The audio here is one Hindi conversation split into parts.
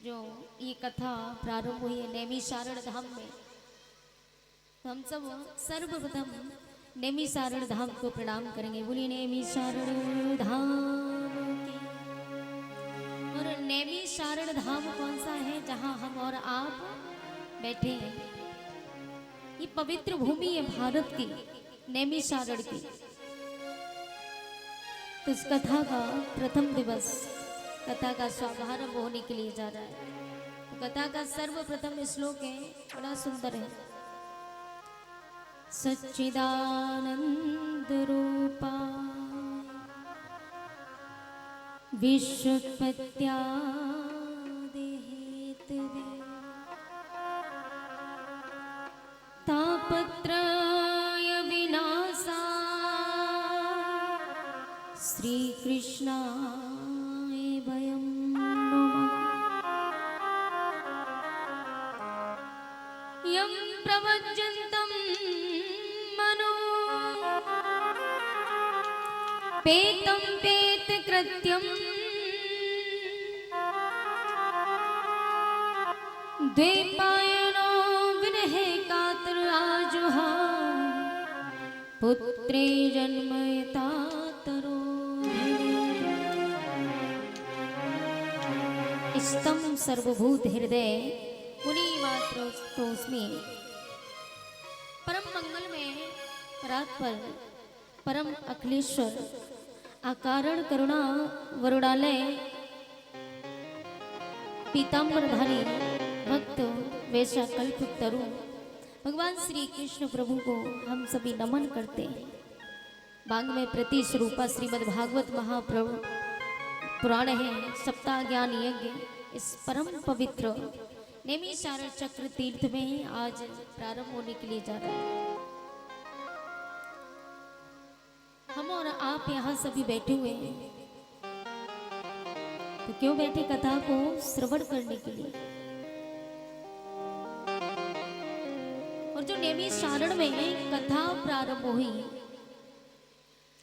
जो ये कथा प्रारंभ हुई है नैमिषारण धाम में, तो हम सब सर्वप्रथम नैमिषारण धाम को प्रणाम करेंगे। बोलिए नैमिषारण धाम की। और नैमिषारण धाम कौन सा है जहां हम और आप बैठे हैं? ये पवित्र भूमि है भारत की, नैमिषारण की। तो इस कथा का प्रथम दिवस कथा का शुभारंभ होने के लिए जा रहा है। तो कथा का सर्वप्रथम श्लोक है, बड़ा सुंदर है। सच्चिदानंद रूपा विश्वोत्पत्त्यादि हेतवे तापत्रय विनाशाय श्री कृष्णाय वयं नमः। यं प्रवज्जन्तं मनो पेतं पेतकृत्यं द्वैपायनो विरहे कातर आजुहाव पुत्रे जन्मयता तरो स्तम सर्वभूत हृदय मुनि मात्र तोस्मि। परम मंगल में परात्पर परम अखिलेश्वर अकारण करुणा वरुणालय पीताम्बरधारी भक्त वैशा कल्प तरु भगवान श्री कृष्ण प्रभु को हम सभी नमन करते हैं। भांग में प्रति स्वरूपा श्रीमद् भागवत महाप्रभु पुराण है, सप्ताह ज्ञान यज्ञ इस परम पवित्र नैमिषारण चक्र तीर्थ में आज प्रारंभ होने के लिए जा रहा है। हम और आप यहाँ सभी बैठे हुए हैं, तो क्यों बैठे? कथा को श्रवण करने के लिए। और जो नैमिषारण में कथा प्रारंभ हुई,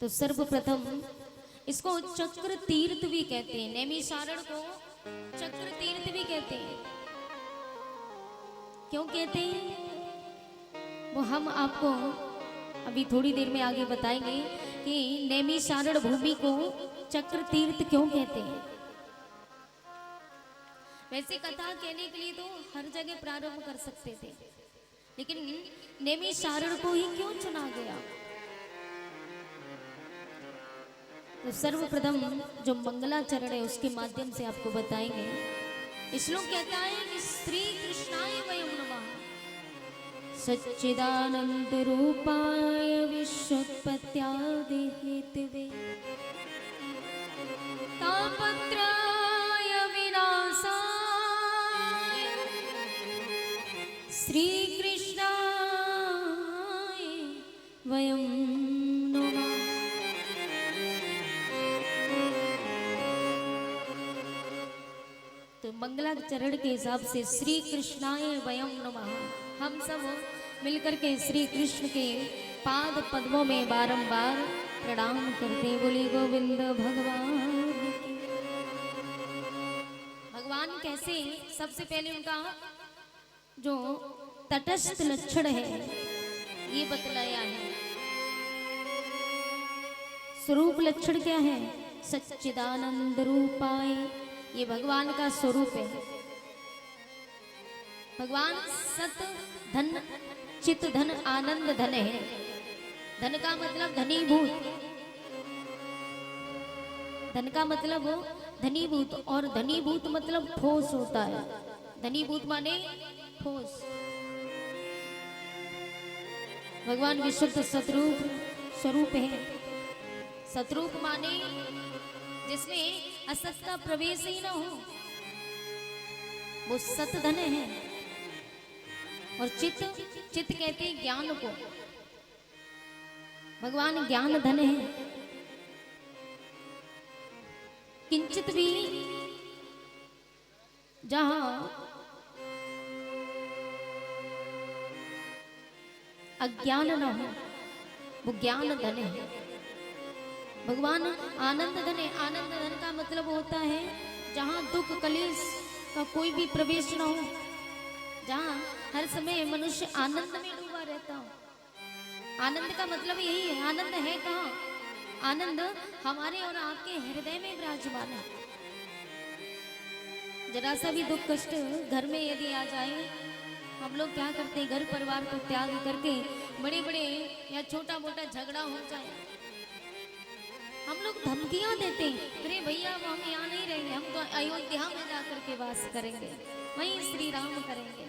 तो सर्वप्रथम इसको चक्र तीर्थ भी कहते हैं। नैमिषारण को चक्र तीर्थ भी कहते हैं। क्यों कहते हैं वो हम आपको अभी थोड़ी देर में आगे बताएंगे कि नैमिषारण भूमि को चक्र तीर्थ क्यों कहते हैं। वैसे कथा कहने के लिए तो हर जगह प्रारंभ कर सकते थे, लेकिन नैमिषारण को ही क्यों चुना गया? तो सर्वप्रथम जो मंगलाचरण है उसके माध्यम से आपको बताएंगे। श्लोक कहता है कि श्री कृष्णाय वयं नमः सच्चिदानंद रूपाय विश्वोत्पत्त्यादि हेतवे तापत्रय विनाशाय श्री कृष्णाय वयं नमः। तो मंगलाचरण के हिसाब से श्री कृष्णाय वयं नमः हम सब मिलकर के श्री कृष्ण के पाद पद्मों में बारंबार प्रणाम करते। बोली गोविंद भगवान की। भगवान कैसे? सबसे पहले उनका जो तटस्थ लक्षण है ये बतलाया है। स्वरूप लक्षण क्या है? सच्चिदानंद रूपाय, ये भगवान का स्वरूप है। भगवान सत धन चित धन आनंद धन है। धन का मतलब धनीभूत, धन का मतलब धनीभूत, और धनीभूत मतलब ठोस होता है। धनीभूत माने ठोस। भगवान विशुद्ध सतरूप स्वरूप है। सतरूप माने जिसमें असत का प्रवेश ही ना हो, वो सत धन है। और चित्त कहते हैं ज्ञान को। भगवान ज्ञान धन है। किंचित भी जहां अज्ञान न हो वो ज्ञान धन है। भगवान आनंद धन है। आनंद धन का मतलब होता है जहाँ दुख कलेश का कोई भी प्रवेश ना हो, जहाँ हर समय मनुष्य आनंद में डूबा रहता हो। आनंद का मतलब यही है। आनंद है कहाँ? आनंद हमारे और आपके हृदय में विराजमान है। जरा सा भी दुख कष्ट घर में यदि आ जाए, हम लोग क्या करते हैं, घर परिवार को त्याग करके बड़े बड़े या छोटा मोटा झगड़ा हो जाए, हम लोग धमकियां देते हैं, अरे भैया हम यहाँ नहीं रहेंगे, हम तो अयोध्या में जाकर के वास करेंगे, वहीं श्री राम करेंगे।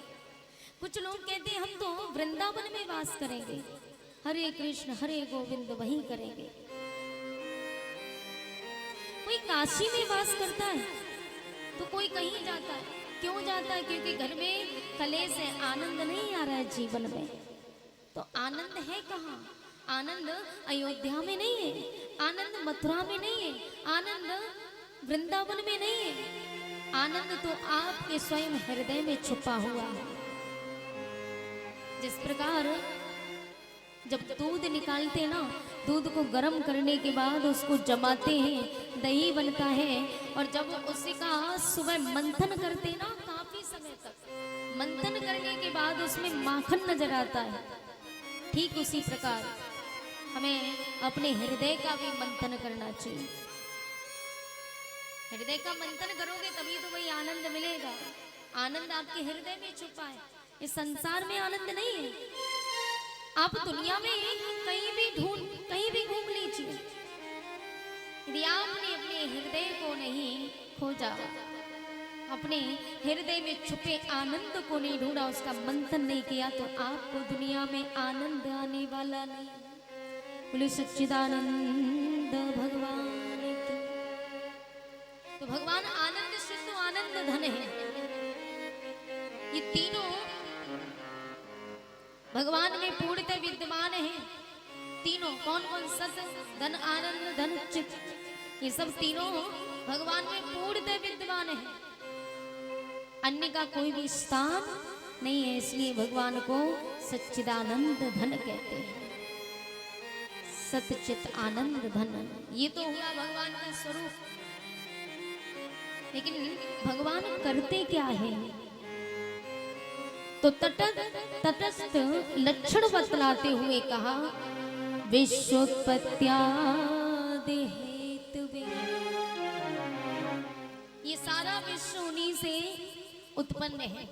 कुछ लोग कहते हैं हम तो वृंदावन में वास करेंगे, हरे कृष्ण हरे गोविंद वहीं करेंगे। कोई काशी में वास करता है तो कोई कहीं जाता है। क्यों जाता है? क्योंकि घर में कलेश है, आनंद नहीं आ रहा है जीवन में। तो आनंद है कहाँ? आनंद अयोध्या में नहीं है, आनंद मथुरा में नहीं है, आनंद वृंदावन में नहीं है। आनंद तो आपके स्वयं हृदय में छुपा हुआ है। जिस प्रकार जब दूध निकालते ना, दूध को गर्म करने के बाद उसको जमाते हैं, दही बनता है, और जब उसी का सुबह मंथन करते ना, काफी समय तक मंथन करने के बाद उसमें माखन नजर आता है। ठीक उसी प्रकार हमें अपने हृदय का भी मंथन करना चाहिए। हृदय का मंथन करोगे तभी तो वही आनंद मिलेगा। आनंद आपके हृदय में छुपा है, इस संसार में आनंद नहीं है। आप दुनिया में कहीं भी घूम लीजिए, यदि आपने अपने हृदय को नहीं खोजा, अपने हृदय में छुपे आनंद को नहीं ढूंढा, उसका मंथन नहीं किया, तो आपको दुनिया में आनंद आने वाला नहीं। बोले सच्चिदानंद भगवान की। तो भगवान आनंद सिंधु आनंद धन है। ये तीनों भगवान में पूर्णतः विद्यमान है। तीनों कौन कौन? सत, धन, आनंद, धन, चित, ये सब तीनों भगवान में पूर्णतः विद्यमान है। अन्य का कोई भी स्थान नहीं है, इसलिए भगवान को सच्चिदानंद धन कहते हैं। सतचित आनंद धन, ये तो हुआ भगवान का स्वरूप। लेकिन भगवान करते क्या है? तो तटस्थ लक्षण बतलाते हुए कहा, विश्वोत्पत्त्यादि हेतुवे। ये सारा विश्व उन्हीं से उत्पन्न है।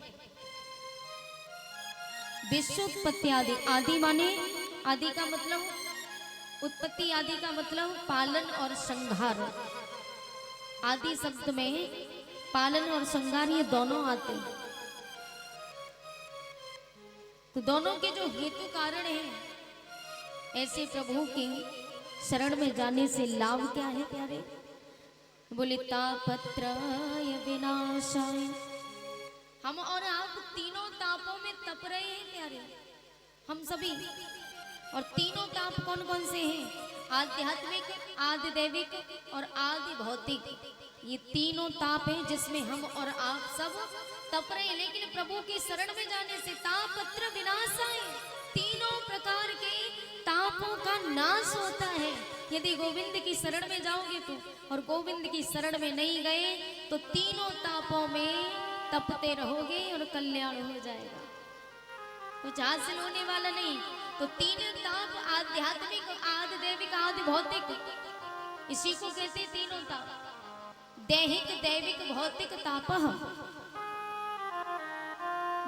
विश्वोत्पत्त्यादि, आदि माने, आदि का मतलब उत्पत्ति, आदि का मतलब पालन और संहार। आदि शब्द में पालन और संहार ये दोनों आते हैं। तो दोनों के जो हेतु कारण हैं, ऐसे प्रभु के शरण में जाने से लाभ क्या है प्यारे? बोले तापत्रय विनाशाय। हम और आप तीनों तापों में तप रहे हैं प्यारे, हम सभी। और तीनों ताप कौन कौन से हैं? आध्यात्मिक, आदि दैविक और आदि भौतिक। ये तीनों ताप हैं जिसमें हम और आप सब तप रहे हैं। लेकिन प्रभु की शरण में जाने से तापत्र विनाशाय, तीनों प्रकार के तापों का नाश होता है। यदि गोविंद की शरण में जाओगे तो, और गोविंद की शरण में नहीं गए तो तीनों तापों में तपते रहोगे और कल्याण हो जाएगा, कुछ हासिल होने वाला नहीं। तो तीन ताप, आध्यात्मिक, आदि दैविक, आदि भौतिक, इसी को कहते तीनों ताप। दैहिक, दैविक, भौतिक तापः।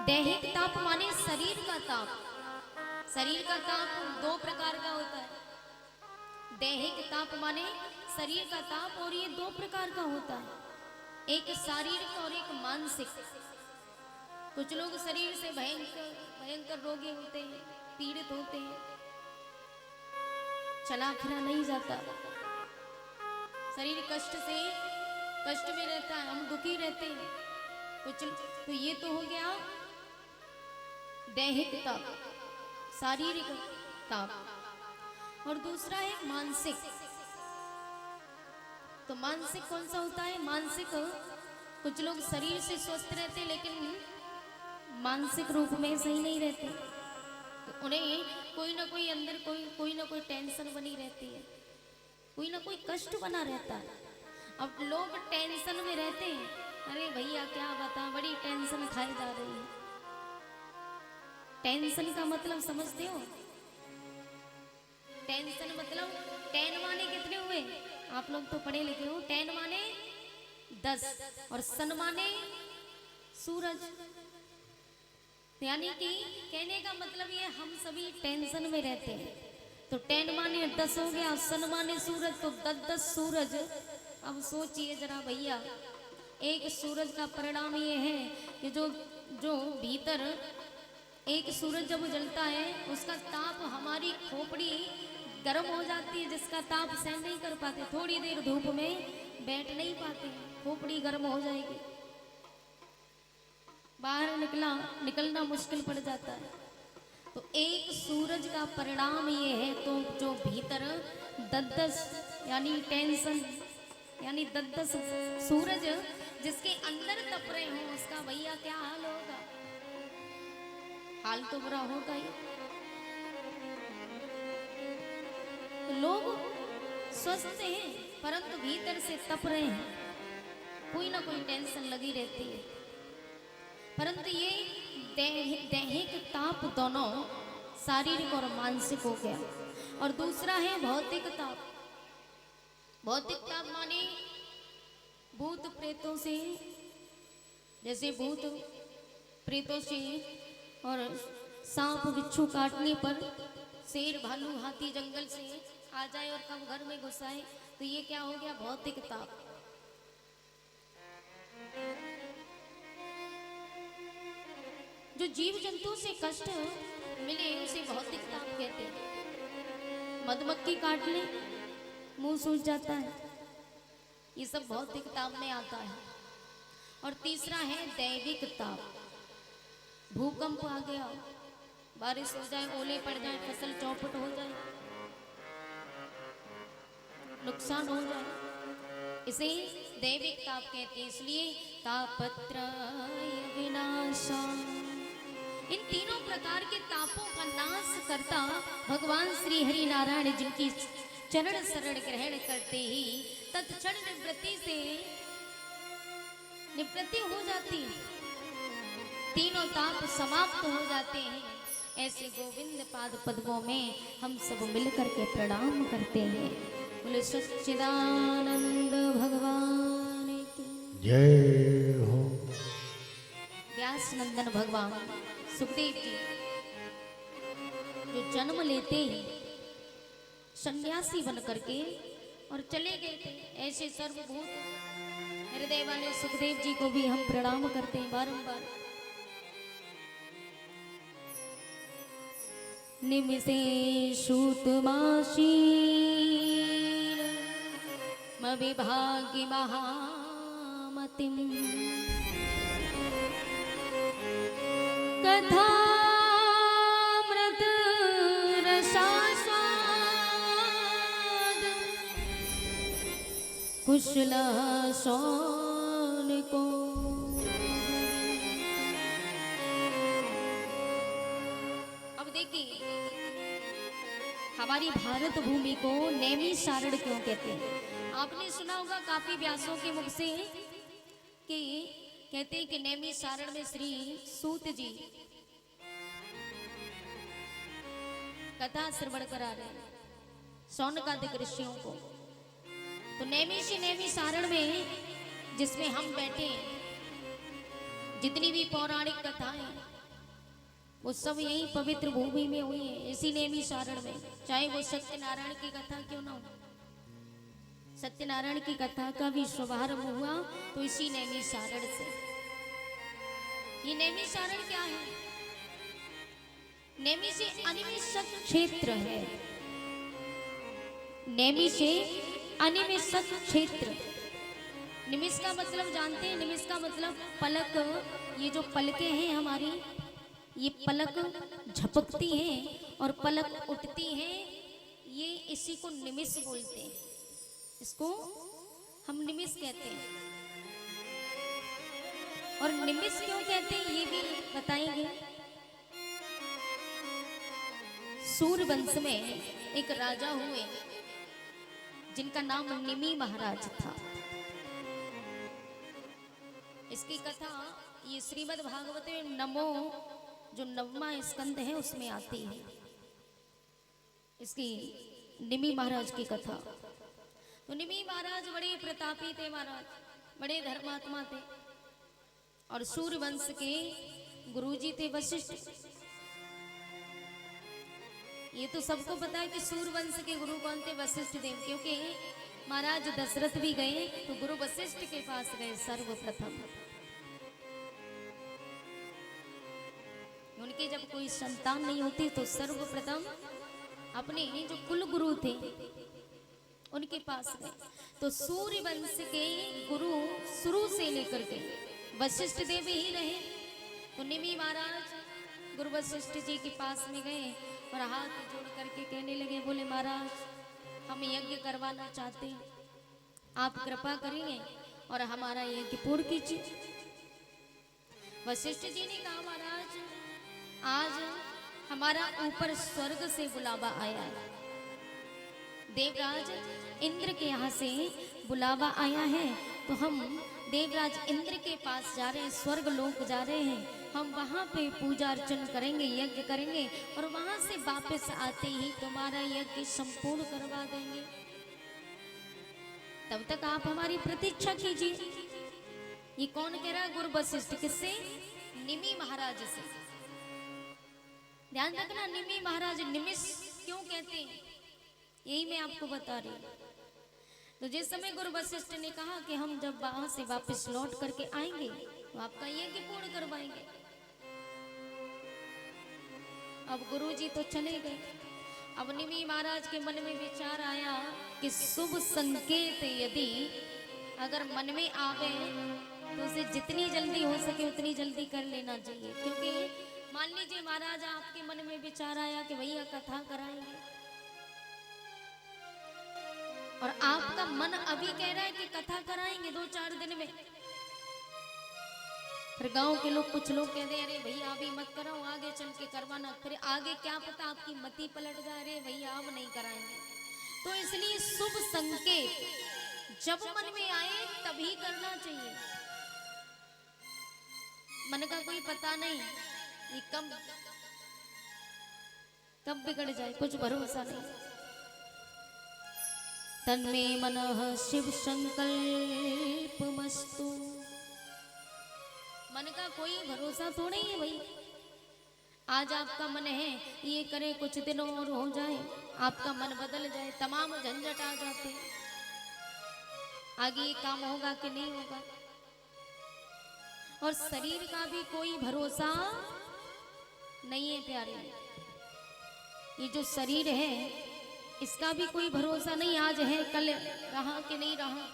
दैहिक ताप माने शरीर का ताप। शरीर का ताप दो प्रकार का होता है। दैहिक ताप माने शरीर का ताप, और ये दो प्रकार का होता है, एक शारीरिक और एक मानसिक। कुछ लोग शरीर से भयंकर रोगी होते हैं, पीड़ित होते हैं, चला फिरा नहीं जाता, शरीर कष्ट में रहता है, हम दुखी रहते हैं। तो ये तो हो गया दैहिक ताप, शारीरिक ताप। और दूसरा है मानसिक। तो मानसिक कौन सा होता है? मानसिक, कुछ लोग शरीर से स्वस्थ रहते लेकिन मानसिक रूप में सही नहीं रहते, तो उन्हें कोई ना कोई अंदर कोई ना कोई टेंशन बनी रहती है, कोई ना कोई कष्ट बना रहता है। अब लोग टेंशन में रहते हैं अरे भैया क्या बता, बड़ी टेंशन खाई जा रही है। टेंशन का मतलब समझते हो? टेंशन मतलब, टेन माने कितने हुए? आप लोग तो पढ़े लिखे हो। टेन माने 10 और सन माने सूरज। यानी कि कहने का मतलब ये हम सभी टेंशन में रहते हैं। तो टेन माने 10 हो गया, सन माने सूरज, तो 10 सूरज। अब सोचिए जरा भैया, एक सूरज का परिणाम ये है कि जो जो भीतर एक सूरज जब जलता है उसका ताप हमारी खोपड़ी गर्म हो जाती है, जिसका ताप सहन नहीं कर पाते, थोड़ी देर धूप में बैठ नहीं पाते, खोपड़ी गर्म हो जाएगी, बाहर निकलना मुश्किल पड़ जाता है। तो एक सूरज का परिणाम ये है, तो जो भीतर 10 यानी टेंशन यानी 10 सूरज जिसके अंदर तप रहे हो, उसका भैया क्या हाल होगा? हाल तो बुरा होगा ही। तो लोग स्वस्थ हैं परंतु भीतर से तप रहे हैं, कोई ना कोई टेंशन लगी रहती है। परंतु ये दैहिक ताप दोनों शारीरिक और मानसिक हो गया, और दूसरा है भौतिक ताप। भौतिक ताप माने भूत प्रेतों से, जैसे भूत प्रेतों से और सांप बिच्छू काटने पर शेर भालू हाथी जंगल से आ जाए और कब घर में घुस आए, तो ये क्या हो गया? भौतिक ताप। जो जीव जंतु से कष्ट मिले उसे भौतिक ताप कहते हैं। मधुमक्खी काट ले मुंह सूज जाता है, ये सब भौतिक ताप में आता है। और तीसरा है दैविक ताप। भूकंप आ गया, बारिश हो जाए, ओले पड़ जाए, फसल चौपट हो जाए, नुकसान हो जाए, इसे दैविक ताप कहते हैं। इसलिए तापत्रय विनाशा, इन तीनों प्रकार के तापों का नाश करता भगवान श्री हरि नारायण, जिनकी चरण शरण ग्रहण करते ही तत्क्षण निवृत्ति हो जाती है, तीनों ताप समाप्त हो जाते हैं। ऐसे गोविंद पाद पद्मों में हम सब मिलकर के प्रणाम करते हैं। बोले सच्चिदानंद भगवान की जय हो। व्यास नंदन भगवान सुखदेव जी जो जन्म लेते ही सन्यासी बन करके और चले गए थे, ऐसे सर्वभूत हृदय वाले सुखदेव जी को भी हम प्रणाम करते हैं बारंबार। निमिषे शूतमाशी विभाग्य महामतिम कथामृत रसास्वाद कुशल सौनिको। अब देखिए, हमारी भारत भूमि को नैमिषारण्य क्यों कहते हैं? आपने सुना होगा काफी व्यासों के मुख से कि कहते हैं कि नैमिषारण्य में श्री सूत जी कथा श्रवण करा रहे हैं शौनकादिक ऋषियों को। तो नैमिषारण्य में जिसमें हम बैठे, जितनी भी पौराणिक कथाएं वो सब यही पवित्र भूमि में हुई है, इसी नैमिषारण्य में। चाहे वो सत्यनारायण की कथा क्यों ना हो, सत्यनारायण की कथा का भी शुभारंभ हुआ तो इसी नैमिषारण्य से। ये नैमिषारण्य क्या है? नैमिषे अनिमिषक क्षेत्र है। नैमिषे अनिमिषक क्षेत्र। निमिष का मतलब जानते हैं? निमिष का मतलब पलक। ये जो पलकें हैं हमारी, ये पलक झपकती हैं और पलक उठती हैं, ये इसी को निमिष बोलते हैं। इसको हम निमिष कहते हैं। और निमिष क्यों कहते हैं ये भी बताएंगे। सूर्यवंश में एक राजा हुए जिनका नाम निमि महाराज था। इसकी कथा ये श्रीमद् भागवत में नमो जो नवमा स्कंद है उसमें आती है। इसकी निमि महाराज की कथा। तो निमि महाराज बड़े प्रतापी थे महाराज, बड़े धर्मात्मा थे और सूर्य वंश के गुरुजी थे वशिष्ठ। ये तो सबको पता है कि सूर्य वंश के गुरु कौन थे, वशिष्ठ देव। क्योंकि महाराज दशरथ भी गए तो गुरु वशिष्ठ के पास गए सर्वप्रथम। उनके जब कोई संतान नहीं होती तो सर्वप्रथम अपने जो कुल गुरु थे उनके पास गए। तो सूर्य वंश के गुरु शुरू से लेकर के वशिष्ठ देव ही रहे। तो निमि महाराज गुरु वशिष्ठ जी के पास में गए और हाथ जोड़ करके कहने लगे, बोले महाराज हम यज्ञ करवाना चाहते हैं, आप कृपा करेंगे और हमारा यज्ञ पूर्ण कीजिए। वशिष्ठ जी ने कहा, महाराज आज हमारा ऊपर स्वर्ग से बुलावा आया है, देवराज इंद्र के यहाँ से बुलावा आया है। तो हम देवराज इंद्र के पास जा रहे हैं, स्वर्ग लोक जा रहे हैं। हम वहाँ पे पूजा अर्चन करेंगे, यज्ञ करेंगे और वहाँ से वापस आते ही तुम्हारा यज्ञ संपूर्ण करवा देंगे। तब तक आप हमारी प्रतीक्षा कीजिए। ये कौन कह रहा है? गुरु वशिष्ठ। किससे? निमि महाराज से। ध्यान रखना, निमि महाराज निमिष क्यों कहते हैं यही मैं आपको बता रही हूँ। तो जिस समय गुरु वशिष्ठ ने कहा कि हम जब वहां से वापस लौट करके आएंगे तो आपका यज्ञ पूर्ण करवाएंगे। अब गुरुजी तो चले गए। अब निमि महाराज के मन में विचार आया कि शुभ संकेत यदि अगर मन में आवे तो उसे जितनी जल्दी हो सके उतनी जल्दी कर लेना चाहिए। क्योंकि मान लीजिए महाराज आपके मन में विचार आया कि भैया कथा कराएंगे और आपका मन अभी कह रहा है कि कथा कराएंगे 2-4 दिन में। फिर गांव के लोग, कुछ लोग कहते हैं अरे भैया अभी मत कराओ, आगे चल के करवाना। फिर आगे क्या पता आपकी मति पलट जाए, अरे भैया अब नहीं कराएंगे। तो इसलिए शुभ संकेत जब मन में आए तभी करना चाहिए। मन का कोई पता नहीं, ये कब बिगड़ जाए कुछ भरोसा नहीं। तन्मे मनः शिव संकल्पमस्तु। मन का कोई भरोसा थोड़ा ही है भाई। आज आपका मन है ये करे, कुछ दिनों और हो जाए आपका मन बदल जाए, तमाम झंझट आ जाते। आगे ये काम होगा कि नहीं होगा। और शरीर का भी कोई भरोसा नहीं है प्यारे। ये जो शरीर है इसका भी कोई भरोसा नहीं, आज है कल रहा कि नहीं रहा।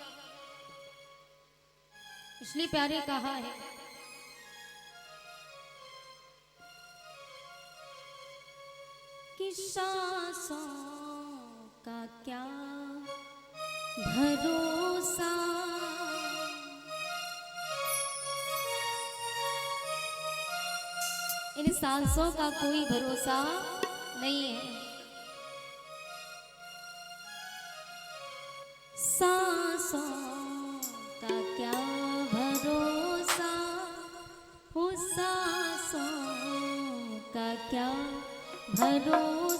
इसलिए प्यारे कहा है कि सांसों का क्या भरोसा, इन सांसों का कोई भरोसा नहीं है। सांसों का क्या भरोसा हो, सांसों का क्या भरोसा।